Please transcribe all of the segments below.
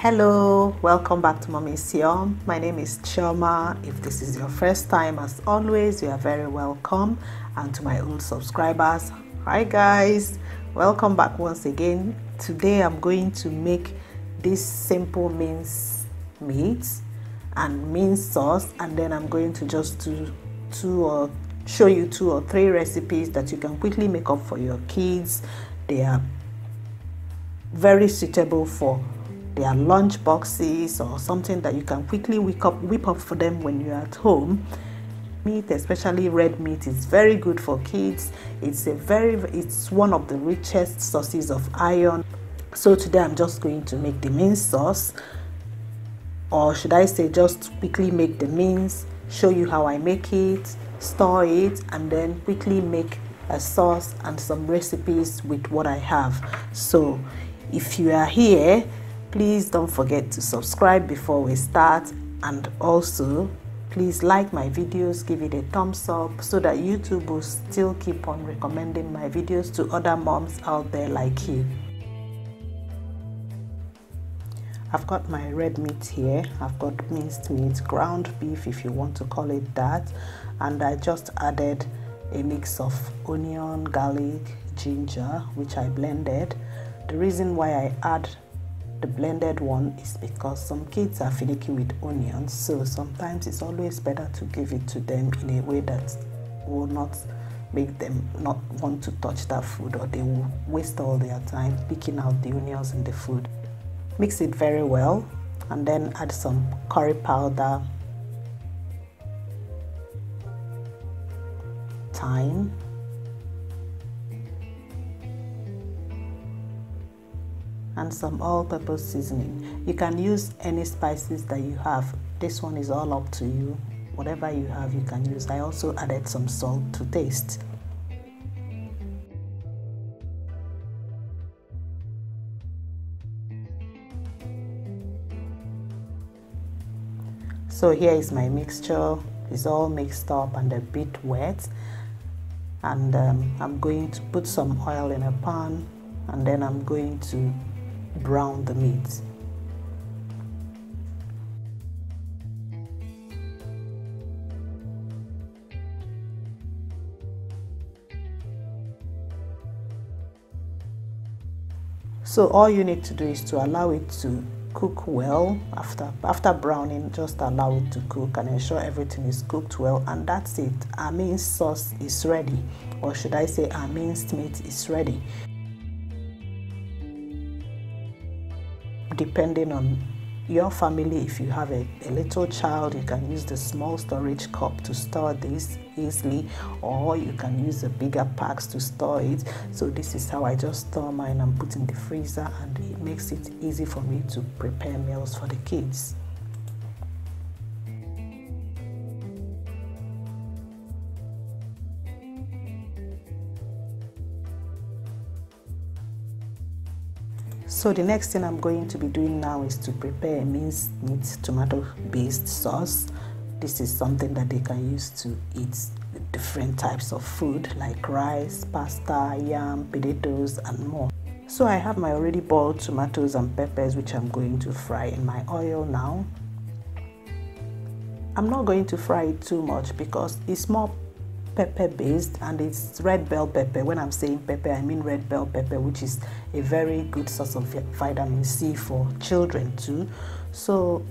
Hello, welcome back to Mommy's Yum. My name is Chioma. If this is your first time, as always, you are very welcome. And to my old subscribers, hi guys, welcome back once again. Today I'm going to make this simple minced meat and minced sauce, and then I'm going to just show you 2 or 3 recipes that you can quickly make up for your kids. They are very suitable for their lunch boxes or something that you can quickly whip up for them when you're at home. Meat, especially red meat, is very good for kids. It's one of the richest sources of iron. So today I'm just going to make the minced sauce, or should I say just quickly make the mince, show you how I make it, store it, and then quickly make a sauce and some recipes with what I have. So if you are here, please don't forget to subscribe before we start, and also please like my videos, give it a thumbs up so that YouTube will still keep on recommending my videos to other moms out there like you. I've got my red meat here. I've got minced meat, ground beef if you want to call it that, and I just added a mix of onion, garlic, ginger, which I blended. The reason why I add the blended one is because some kids are finicky with onions, so sometimes it's always better to give it to them in a way that will not make them not want to touch that food, or they will waste all their time picking out the onions in the food. Mix it very well and then add some curry powder, thyme, and some all-purpose seasoning. You can use any spices that you have. This one is all up to you. Whatever you have, you can use. I also added some salt to taste. So here is my mixture. It's all mixed up and a bit wet. And I'm going to put some oil in a pan, and then I'm going to brown the meat. So all you need to do is to allow it to cook well. After browning, just allow it to cook and ensure everything is cooked well, and that's it. Our minced sauce is ready, or should I say our minced meat is ready. Depending on your family, if you have a little child, you can use the small storage cup to store this easily, or you can use the bigger packs to store it. So this is how I just store mine and put in the freezer, and it makes it easy for me to prepare meals for the kids. So the next thing I'm going to be doing now is to prepare a minced meat tomato based sauce. This is something that they can use to eat with different types of food like rice, pasta, yam, potatoes, and more. So I have my already boiled tomatoes and peppers, which I'm going to fry in my oil now. I'm not going to fry it too much because it's more pepper based, and it's red bell pepper. When I'm saying pepper, I mean red bell pepper, which is a very good source of vitamin C for children too. So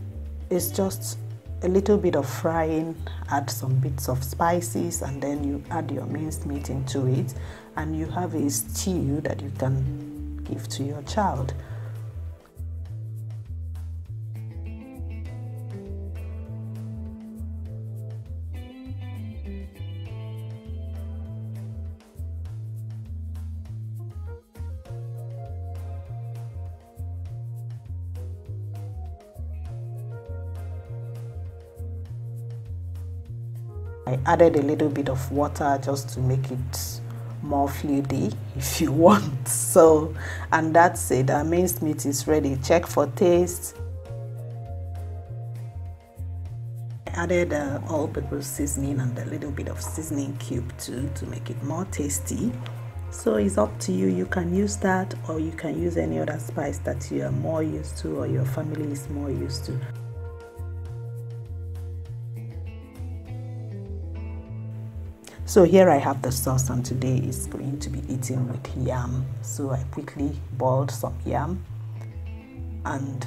it's just a little bit of frying, add some bits of spices, and then you add your minced meat into it, and you have a stew that you can give to your child. I added a little bit of water just to make it more fluidy if you want. So, and that's it. Our minced meat is ready. Check for taste. I added all-purpose seasoning and a little bit of seasoning cube too to make it more tasty. So it's up to you. You can use that, or you can use any other spice that you are more used to or your family is more used to. So here I have the sauce, and today is going to be eaten with yam. So I quickly boiled some yam, and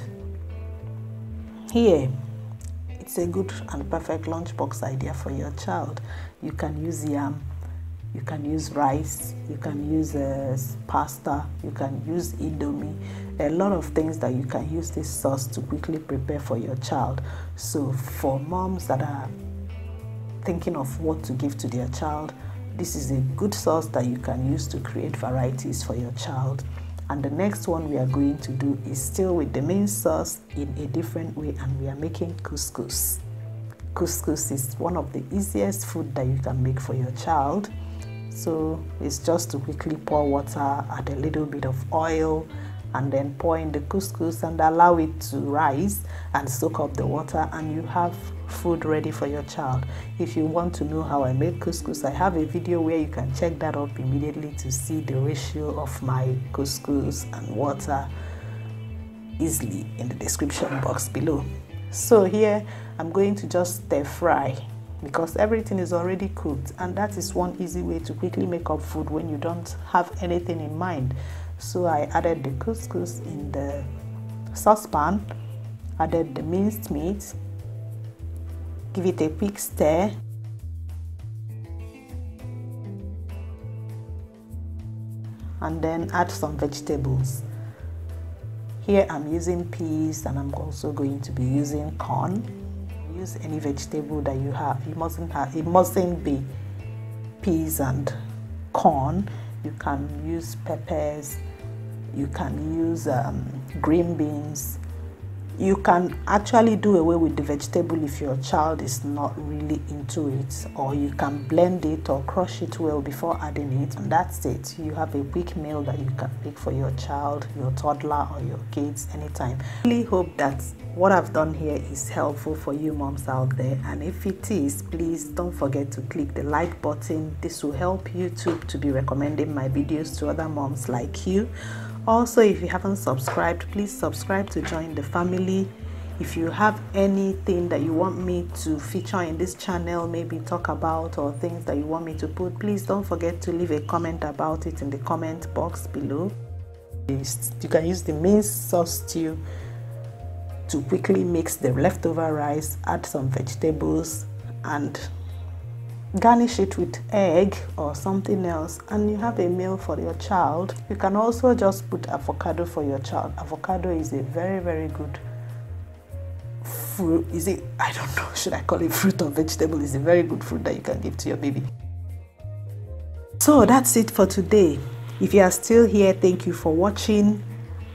here it's a good and perfect lunchbox idea for your child. You can use yam, you can use rice, you can use pasta, you can use indomie, a lot of things that you can use this sauce to quickly prepare for your child. So for moms that are thinking of what to give to their child, this is a good sauce that you can use to create varieties for your child. And the next one we are going to do is still with the minced sauce in a different way, and we are making couscous. Couscous is one of the easiest food that you can make for your child. So it's just to quickly pour water, add a little bit of oil, and then pour in the couscous and allow it to rise and soak up the water, and you have food ready for your child. If you want to know how I make couscous, I have a video where you can check that up immediately to see the ratio of my couscous and water easily in the description box below. So here I'm going to just stir fry because everything is already cooked, and that is one easy way to quickly make up food when you don't have anything in mind. So I added the couscous in the saucepan, added the minced meat, give it a quick stir, and then add some vegetables. Here I'm using peas, and I'm also going to be using corn. Use any vegetable that you have. It mustn't be peas and corn. You can use peppers, you can use green beans. You can actually do away with the vegetable if your child is not really into it, or you can blend it or crush it well before adding it, and that's it. You have a quick meal that you can make for your child, your toddler, or your kids anytime. I really hope that what I've done here is helpful for you moms out there, and if it is, please don't forget to click the like button. This will help YouTube to be recommending my videos to other moms like you. Also, if you haven't subscribed, please subscribe to join the family. If you have anything that you want me to feature in this channel, maybe talk about, or things that you want me to put, please don't forget to leave a comment about it in the comment box below. You can use the minced sauce stew to quickly mix the leftover rice, add some vegetables, and garnish it with egg or something else, and you have a meal for your child. You can also just put avocado for your child. Avocado is a very good fruit. Is it? I don't know, should I call it fruit or vegetable? It's a very good fruit that you can give to your baby. So that's it for today. If you are still here, thank you for watching.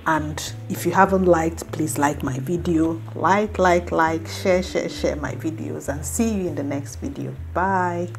And if you haven't liked, please like my video. Like, share my videos, and see you in the next video. Bye.